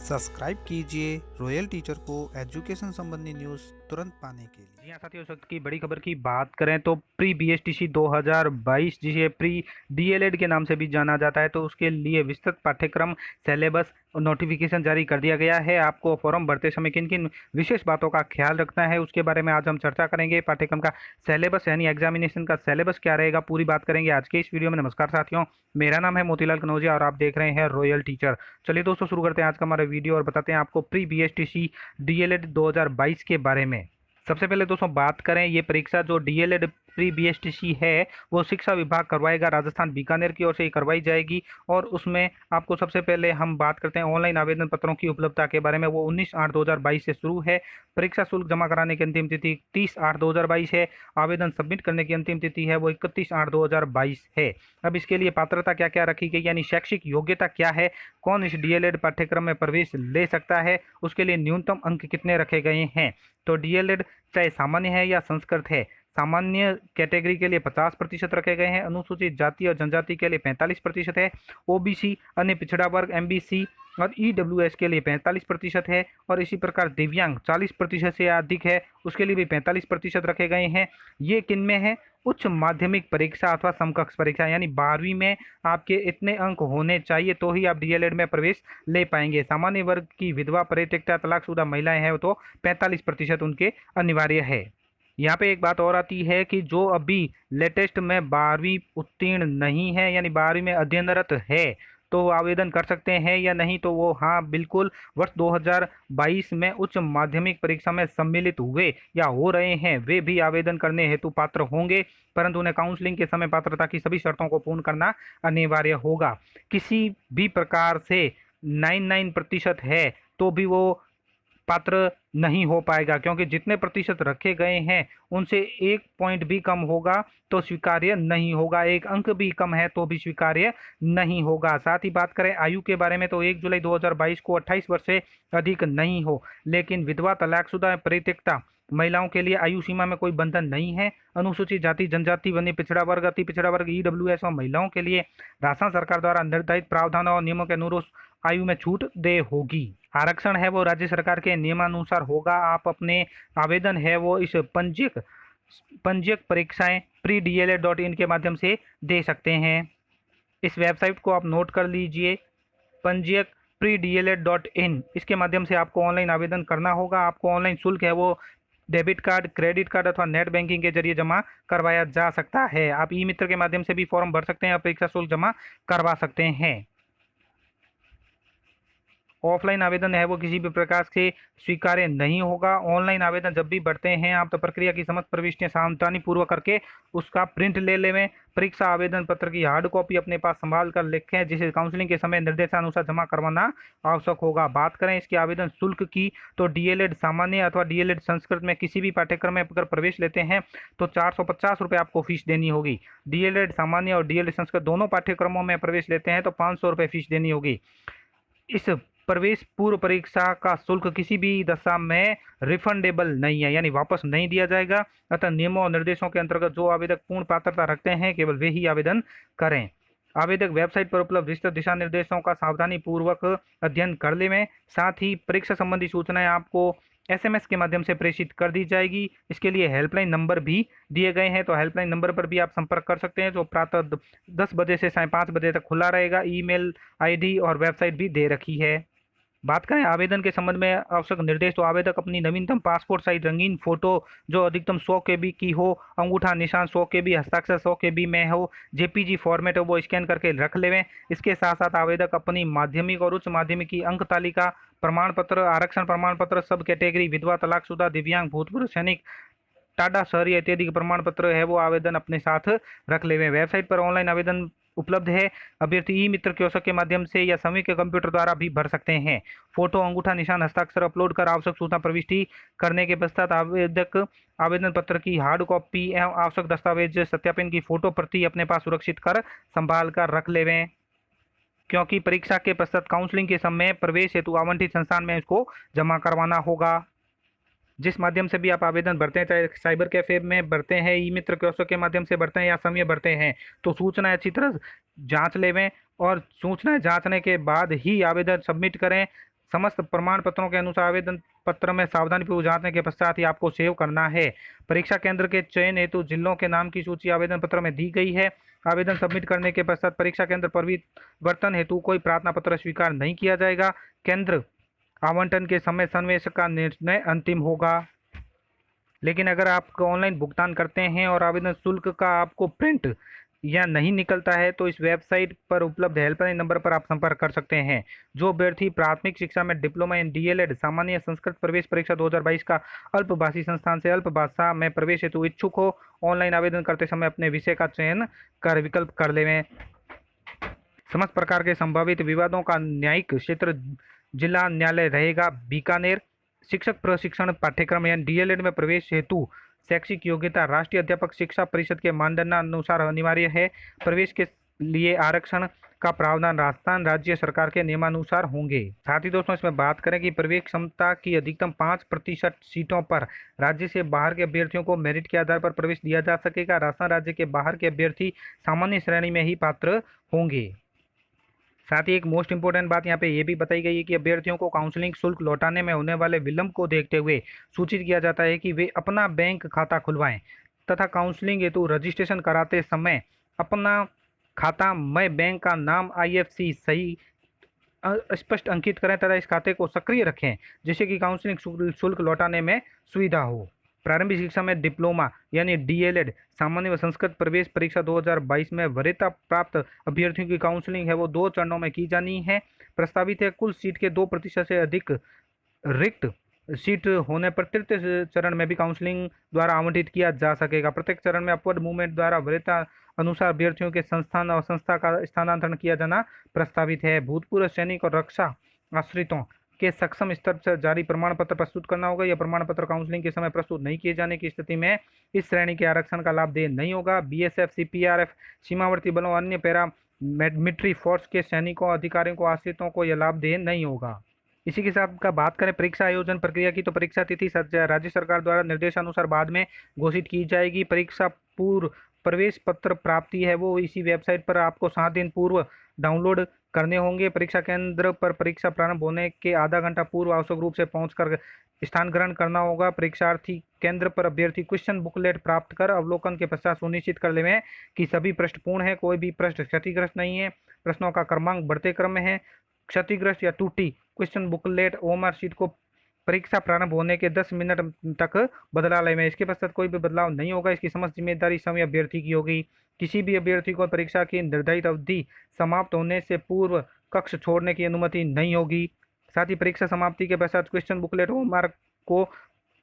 Subscribe कीजिए royal teacher को education संबंधी न्यूज़ तुरंत पाने के लिए। जी हाँ साथियों, इस वक्त की बड़ी खबर की बात करें तो प्री बीएसटीसी 2022 जिसे प्री डीएलएड के नाम से भी जाना जाता है, तो उसके लिए विस्तृत पाठ्यक्रम सिलेबस नोटिफिकेशन जारी कर दिया गया है। आपको फॉर्म भरते समय किन किन विशेष बातों का ख्याल रखना है उसके बारे में आज हम चर्चा करेंगे। पाठ्यक्रम का सिलेबस यानी एग्जामिनेशन का सिलेबस क्या रहेगा, पूरी बात करेंगे आज के इस वीडियो में। नमस्कार साथियों, मेरा नाम है मोतीलाल कनौजिया और आप देख रहे हैं रॉयल टीचर। चलिए दोस्तों, शुरू करते हैं आज का हमारा वीडियो और बताते हैं आपको प्री बीएसटीसी डीएलएड 2022 के बारे में। सबसे पहले दोस्तों बात करें, ये परीक्षा जो डीएलएड प्री बीएसटीसी है वो शिक्षा विभाग करवाएगा, राजस्थान बीकानेर की ओर से ही करवाई जाएगी। और उसमें आपको सबसे पहले हम बात करते हैं ऑनलाइन आवेदन पत्रों की उपलब्धता के बारे में। वो 19/8/2022 से शुरू है। परीक्षा शुल्क जमा कराने की अंतिम तिथि 30/8/2022 है। आवेदन सबमिट करने की अंतिम तिथि है वो 31/8/2022 है। अब इसके लिए पात्रता क्या क्या रखी गई, यानी शैक्षिक योग्यता क्या है, कौन इस डीएलएड पाठ्यक्रम में प्रवेश ले सकता है, उसके लिए न्यूनतम अंक कितने रखे गए हैं। तो डीएलएड चाहे सामान्य है या संस्कृत है, सामान्य कैटेगरी के लिए 50% रखे गए हैं, अनुसूचित जाति और जनजाति के लिए 45% है, ओबीसी अन्य पिछड़ा वर्ग एमबीसी और ईडब्ल्यूएस के लिए 45% है, और इसी प्रकार दिव्यांग 40% से अधिक है उसके लिए भी 45% रखे गए हैं। ये किन में है, उच्च माध्यमिक परीक्षा अथवा समकक्ष परीक्षा, यानी 12वीं में आपके इतने अंक होने चाहिए तो ही आप डीएलएड में प्रवेश ले पाएंगे। सामान्य वर्ग की विधवा, परित्यक्ता, तलाकशुदा महिलाएं हैं तो 45% उनके अनिवार्य है। यहाँ पे एक बात और आती है कि जो अभी लेटेस्ट में 12वीं उत्तीर्ण नहीं है यानी 12वीं में अध्ययनरत है तो वो आवेदन कर सकते हैं या नहीं, तो वो हाँ बिल्कुल वर्ष 2022 में उच्च माध्यमिक परीक्षा में सम्मिलित हुए या हो रहे हैं वे भी आवेदन करने हेतु पात्र होंगे, परंतु उन्हें काउंसलिंग के समय पात्रता की सभी शर्तों को पूर्ण करना अनिवार्य होगा। किसी भी प्रकार से 99% है तो भी वो पात्र नहीं हो पाएगा, क्योंकि जितने प्रतिशत रखे गए हैं उनसे 1 पॉइंट भी कम होगा तो स्वीकार्य नहीं होगा, 1 अंक भी कम है तो भी स्वीकार्य नहीं होगा। साथ ही बात करें आयु के बारे में तो 1 जुलाई 2022 को 28 वर्ष से अधिक नहीं हो, लेकिन विधवा, तलाकशुदा, परित्यक्ता महिलाओं के लिए आयु सीमा में कोई बंधन नहीं है। अनुसूचित जाति, जनजाति, वन्य पिछड़ा वर्ग, अति पिछड़ा वर्ग, ईडब्ल्यूएस और महिलाओं के लिए राजस्थान सरकार द्वारा निर्धारित प्रावधानों और नियमों के अनुरूप आयु में छूट दे होगी। आरक्षण है वो राज्य सरकार के नियमानुसार होगा। आप अपने आवेदन है वो इस पंजीयक परीक्षाएं pre-dled.in के माध्यम से दे सकते हैं। इस वेबसाइट को आप नोट कर लीजिए, पंजीयक pre-dled.in। इसके माध्यम से आपको ऑनलाइन आवेदन करना होगा। आपको ऑनलाइन शुल्क है वो डेबिट कार्ड, क्रेडिट कार्ड अथवा नेट बैंकिंग के जरिए जमा करवाया जा सकता है। आप ई मित्र के माध्यम से भी फॉर्म भर सकते हैं, परीक्षा शुल्क जमा करवा सकते हैं। ऑफलाइन आवेदन है वो किसी भी प्रकार से स्वीकार्य नहीं होगा। ऑनलाइन आवेदन जब भी भरते हैं आप तो प्रक्रिया की समस्त प्रविष्टियां सावधानी पूर्वक करके उसका प्रिंट ले लें। परीक्षा आवेदन पत्र की हार्ड कॉपी अपने पास संभाल कर लिखें, जिसे काउंसलिंग के समय निर्देशानुसार जमा करवाना आवश्यक होगा। बात करें इसके आवेदन शुल्क की तो डीएलएड सामान्य अथवा डीएलएड संस्कृत में किसी भी पाठ्यक्रम में अगर प्रवेश लेते हैं तो 450 रुपये आपको फीस देनी होगी। डीएलएड सामान्य और डीएलएड संस्कृत दोनों पाठ्यक्रमों में प्रवेश लेते हैं तो 500 रुपये फीस देनी होगी। इस प्रवेश पूर्व परीक्षा का शुल्क किसी भी दशा में रिफंडेबल नहीं है, यानी वापस नहीं दिया जाएगा। अतः नियमों और निर्देशों के अंतर्गत जो आवेदक पूर्ण पात्रता रखते हैं केवल वे ही आवेदन करें। आवेदक वेबसाइट पर उपलब्ध विस्तृत दिशा निर्देशों का सावधानी पूर्वक अध्ययन कर लें। साथ ही परीक्षा संबंधी सूचनाएं आपको एसएमएस के माध्यम से प्रेषित कर दी जाएगी। इसके लिए हेल्पलाइन नंबर भी दिए गए हैं, तो हेल्पलाइन नंबर पर भी आप संपर्क कर सकते हैं, जो प्रातः 10 बजे से साढ़े 5 बजे तक खुला रहेगा। ईमेल आईडी और वेबसाइट भी दे रखी है। बात करें आवेदन के संबंध में आवश्यक निर्देश तो आवेदक अपनी नवीनतम पासपोर्ट साइज रंगीन फोटो जो अधिकतम 100 KB की हो, अंगूठा निशान 100 KB, हस्ताक्षर 100 KB में हो, जेपीजी फॉर्मेट हो वो स्कैन करके रख लेवें। इसके साथ साथ आवेदक अपनी माध्यमिक और उच्च माध्यमिक की अंक तालिका, प्रमाण पत्र, आरक्षण प्रमाण पत्र, सब कैटेगरी, विधवा, तलाकशुदा, दिव्यांग, भूतपूर्व सैनिक, टाटा शहरी इत्यादि के प्रमाण पत्र है वो आवेदन अपने साथ रख लेवें। वेबसाइट पर ऑनलाइन आवेदन उपलब्ध है। अभ्यर्थी ई मित्र कियोस्क के माध्यम से या समय के कंप्यूटर द्वारा भी भर सकते हैं। फोटो, अंगूठा निशान, हस्ताक्षर अपलोड कर आवश्यक सूचना प्रविष्टि करने के पश्चात आवेदक आवेदन पत्र की हार्ड कॉपी एवं आवश्यक दस्तावेज सत्यापन की फोटो प्रति अपने पास सुरक्षित कर संभाल कर रख लेवें, क्योंकि परीक्षा के पश्चात काउंसलिंग के समय प्रवेश हेतु आवंटित संस्थान में इसको जमा करवाना होगा। जिस माध्यम से भी आप आवेदन भरते हैं, चाहे साइबर कैफे में भरते हैं, ई मित्र कियोस्क के माध्यम से भरते हैं या समय भरते हैं, तो सूचना अच्छी तरह जांच लेवें और सूचना जांचने के बाद ही आवेदन सबमिट करें। समस्त प्रमाण पत्रों के अनुसार आवेदन पत्र में सावधानीपूर्वक जांचने के पश्चात ही आपको सेव करना है। परीक्षा केंद्र के चयन हेतु जिलों के नाम की सूची आवेदन पत्र में दी गई है। आवेदन सबमिट करने के पश्चात परीक्षा केंद्र परिवर्तन हेतु कोई प्रार्थना पत्र स्वीकार नहीं किया जाएगा। केंद्र आवंटन के समय संवेशक का निर्णय अंतिम होगा। लेकिन अगर आप ऑनलाइन भुगतान करते हैं और आवेदन शुल्क का आपको प्रिंट या नहीं निकलता है तो इस वेबसाइट पर उपलब्ध हेल्पलाइन नंबर पर आप संपर्क कर सकते हैं। जो अभ्यर्थी प्राथमिक शिक्षा में डिप्लोमा इन डीएलएड सामान्य संस्कृत प्रवेश परीक्षा 2022 का अल्पभाषी संस्थान से अल्प भाषा में प्रवेश हेतु इच्छुक हो, ऑनलाइन आवेदन करते समय अपने विषय का चयन कर विकल्प कर लें। समस्त प्रकार के संभावित विवादों का न्यायिक क्षेत्र जिला न्यायालय रहेगा बीकानेर। शिक्षक प्रशिक्षण पाठ्यक्रम यानी डीएलएड में प्रवेश हेतु शैक्षिक योग्यता राष्ट्रीय अध्यापक शिक्षा परिषद के मानदंडानुसार अनिवार्य है। प्रवेश के लिए आरक्षण का प्रावधान राजस्थान राज्य सरकार के नियमानुसार होंगे। साथ ही दोस्तों इसमें बात करें कि प्रवेश क्षमता की अधिकतम 5% सीटों पर राज्य से बाहर के अभ्यर्थियों को मेरिट के आधार पर प्रवेश दिया जा सकेगा। राजस्थान राज्य के बाहर के अभ्यर्थी सामान्य श्रेणी में ही पात्र होंगे। साथ ही एक मोस्ट इंपोर्टेंट बात यहाँ पे ये भी बताई गई है कि अभ्यर्थियों को काउंसलिंग शुल्क लौटाने में होने वाले विलंब को देखते हुए सूचित किया जाता है कि वे अपना बैंक खाता खुलवाएं तथा काउंसलिंग हेतु रजिस्ट्रेशन कराते समय अपना खाता में बैंक का नाम IFC सही स्पष्ट अंकित करें तथा इस खाते को सक्रिय रखें जिससे कि काउंसलिंग शुल्क लौटाने में सुविधा हो। प्रारंभिक शिक्षा में डिप्लोमा यानी डीएलएड सामान्य व संस्कृत प्रवेश परीक्षा 2022 में वरीयता प्राप्त अभ्यर्थियों की काउंसलिंग है वो 2 चरणों में की जानी है। प्रस्तावित है कुल सीट के 2% से अधिक रिक्त सीट होने पर तृतीय चरण में भी काउंसलिंग द्वारा आवंटित किया जा सकेगा। प्रत्येक चरण में अपवर्ड मूवमेंट द्वारा वरीयता अनुसार अभ्यर्थियों के संस्थान और संस्था का स्थानांतरण किया जाना प्रस्तावित है। भूतपूर्व सैनिक और रक्षा आश्रितों के सक्षम स्तर से जारी प्रमाण पत्र प्रस्तुत करना होगा। यह प्रमाण पत्र काउंसलिंग के समय प्रस्तुत नहीं किए जाने की स्थिति में इस श्रेणी के आरक्षण का लाभ दे नहीं होगा। BSF, CPRF, सीमावर्ती बलों, अन्य पैरा मिलिट्री फोर्स के सैनिकों, अधिकारियों को, आश्रितों को यह लाभ दे नहीं होगा। इसी के साथ का बात करें परीक्षा आयोजन प्रक्रिया की तो परीक्षा तिथि राज्य सरकार द्वारा निर्देशानुसार बाद में घोषित की जाएगी। परीक्षा पूर्व प्रवेश पत्र प्राप्ति है वो इसी वेबसाइट पर आपको 7 दिन पूर्व डाउनलोड करने होंगे। परीक्षा केंद्र पर परीक्षा प्रारंभ होने के आधा घंटा पूर्व आवश्यक रूप से पहुंचकर स्थान ग्रहण करना होगा। परीक्षार्थी केंद्र पर अभ्यर्थी क्वेश्चन बुकलेट प्राप्त कर अवलोकन के पश्चात सुनिश्चित कर लें कि सभी पृष्ठ पूर्ण है, कोई भी पृष्ठ क्षतिग्रस्त नहीं है, प्रश्नों का क्रमांक बढ़ते क्रम में है। क्षतिग्रस्त या टूटी क्वेश्चन बुकलेट OMR शीट को परीक्षा प्रारंभ होने के 10 मिनट तक बदला लें। इसके पश्चात कोई भी बदलाव नहीं होगा। इसकी समस्त जिम्मेदारी स्वयं अभ्यर्थी की होगी। किसी भी अभ्यर्थी को परीक्षा की निर्धारित अवधि समाप्त होने से पूर्व कक्ष छोड़ने की अनुमति नहीं होगी। साथ ही परीक्षा समाप्ति के पश्चात क्वेश्चन बुकलेट OMR को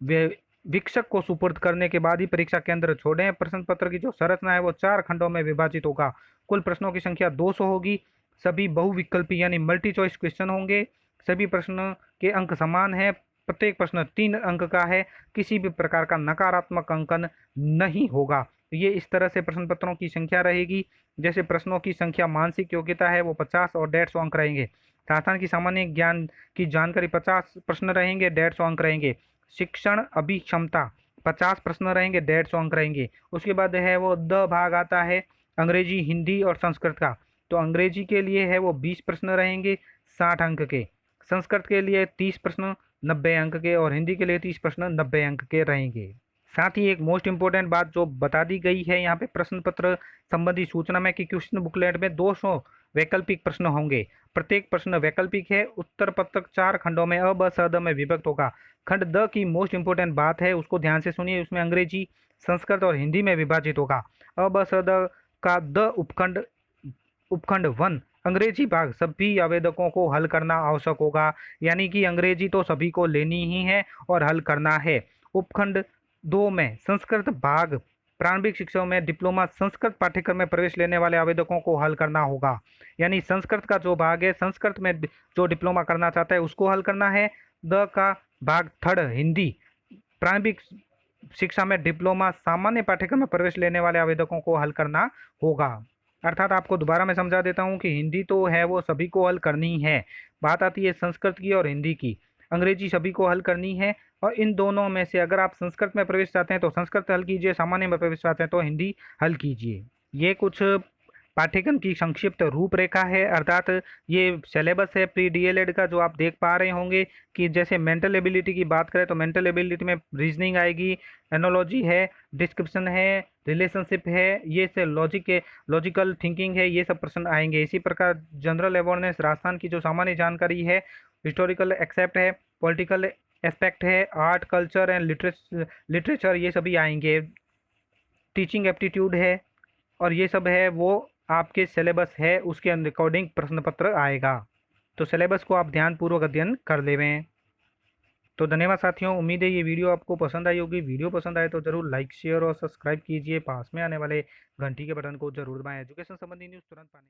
वीक्षक को सुपुर्द करने के बाद ही परीक्षा केंद्र छोड़ें। प्रश्न पत्र की जो संरचना है वो 4 खंडों में विभाजित होगा। कुल प्रश्नों की संख्या 200 होगी। सभी बहुविकल्पी यानी मल्टी चॉइस क्वेश्चन होंगे। सभी प्रश्न के अंक समान है। प्रत्येक प्रश्न 3 अंक का है। किसी भी प्रकार का नकारात्मक अंकन नहीं होगा। ये इस तरह से प्रश्न पत्रों की संख्या रहेगी। जैसे प्रश्नों की संख्या मानसिक योग्यता है वो 50 और 150 अंक रहेंगे। राजस्थान की सामान्य ज्ञान की जानकारी 50 प्रश्न रहेंगे, 150 अंक रहेंगे। शिक्षण अभिक्षमता 50 प्रश्न रहेंगे, 150 अंक रहेंगे। उसके बाद है वो द भाग आता है अंग्रेजी, हिंदी और संस्कृत का। तो अंग्रेजी के लिए है वो 20 प्रश्न रहेंगे 60 अंक के, संस्कृत के लिए 30 प्रश्न 90 अंक के और हिंदी के लिए 30 प्रश्न 90 अंक के रहेंगे। साथ ही एक मोस्ट इंपोर्टेंट बात जो बता दी गई है यहाँ पे प्रश्न पत्र संबंधी सूचना में कि क्वेश्चन बुकलेट में 200 वैकल्पिक प्रश्न होंगे। प्रत्येक प्रश्न वैकल्पिक है। उत्तर पत्रक 4 खंडों में अ, ब, स, द में विभक्त होगा। खंड द की मोस्ट इंपोर्टेंट बात है उसको ध्यान से सुनिए। उसमें अंग्रेजी, संस्कृत और हिंदी में विभाजित होगा। अ, ब, स, द का द उपखंड 1 अंग्रेजी भाग सभी आवेदकों को हल करना आवश्यक होगा। यानी कि अंग्रेजी तो सभी को लेनी ही है और हल करना है। उपखंड 2 में संस्कृत भाग प्रारंभिक शिक्षा में डिप्लोमा संस्कृत पाठ्यक्रम में प्रवेश लेने वाले आवेदकों को हल करना होगा। यानी संस्कृत का जो भाग है, संस्कृत में जो डिप्लोमा करना चाहता है उसको हल करना है। द का भाग 3 हिंदी प्रारंभिक शिक्षा में डिप्लोमा सामान्य पाठ्यक्रम में प्रवेश लेने वाले आवेदकों को हल करना होगा। अर्थात आपको दोबारा मैं समझा देता हूँ कि हिंदी तो है वो सभी को हल करनी है। बात आती है संस्कृत की और हिंदी की। अंग्रेजी सभी को हल करनी है और इन दोनों में से अगर आप संस्कृत में प्रवेश चाहते हैं तो संस्कृत हल कीजिए, सामान्य में प्रवेश चाहते हैं तो हिंदी हल कीजिए। ये कुछ पाठ्यक्रम की संक्षिप्त रूपरेखा है, अर्थात ये सिलेबस है प्री डीएलएड का, जो आप देख पा रहे होंगे कि जैसे मेंटल एबिलिटी की बात करें तो मेंटल एबिलिटी में रीजनिंग आएगी, एनोलॉजी है, डिस्क्रिप्शन है, रिलेशनशिप है, ये से लॉजिकल थिंकिंग है, ये सब प्रश्न आएंगे। इसी प्रकार जनरल अवेयरनेस, राजस्थान की जो सामान्य जानकारी है, हिस्टोरिकल एक्सेप्ट है, पॉलिटिकल एस्पेक्ट है, आर्ट कल्चर एंड लिटरेचर, ये सभी आएंगे। टीचिंग एप्टीट्यूड है, और ये सब है वो आपके सिलेबस है, उसके अकॉर्डिंग प्रश्न पत्र आएगा। तो सिलेबस को आप ध्यानपूर्वक अध्ययन कर लेवें। तो धन्यवाद साथियों, उम्मीद है ये वीडियो आपको पसंद आई होगी। वीडियो पसंद आए तो जरूर लाइक शेयर और सब्सक्राइब कीजिए। पास में आने वाले घंटी के बटन को जरूर दबाएं एजुकेशन संबंधी न्यूज़ तुरंत पाने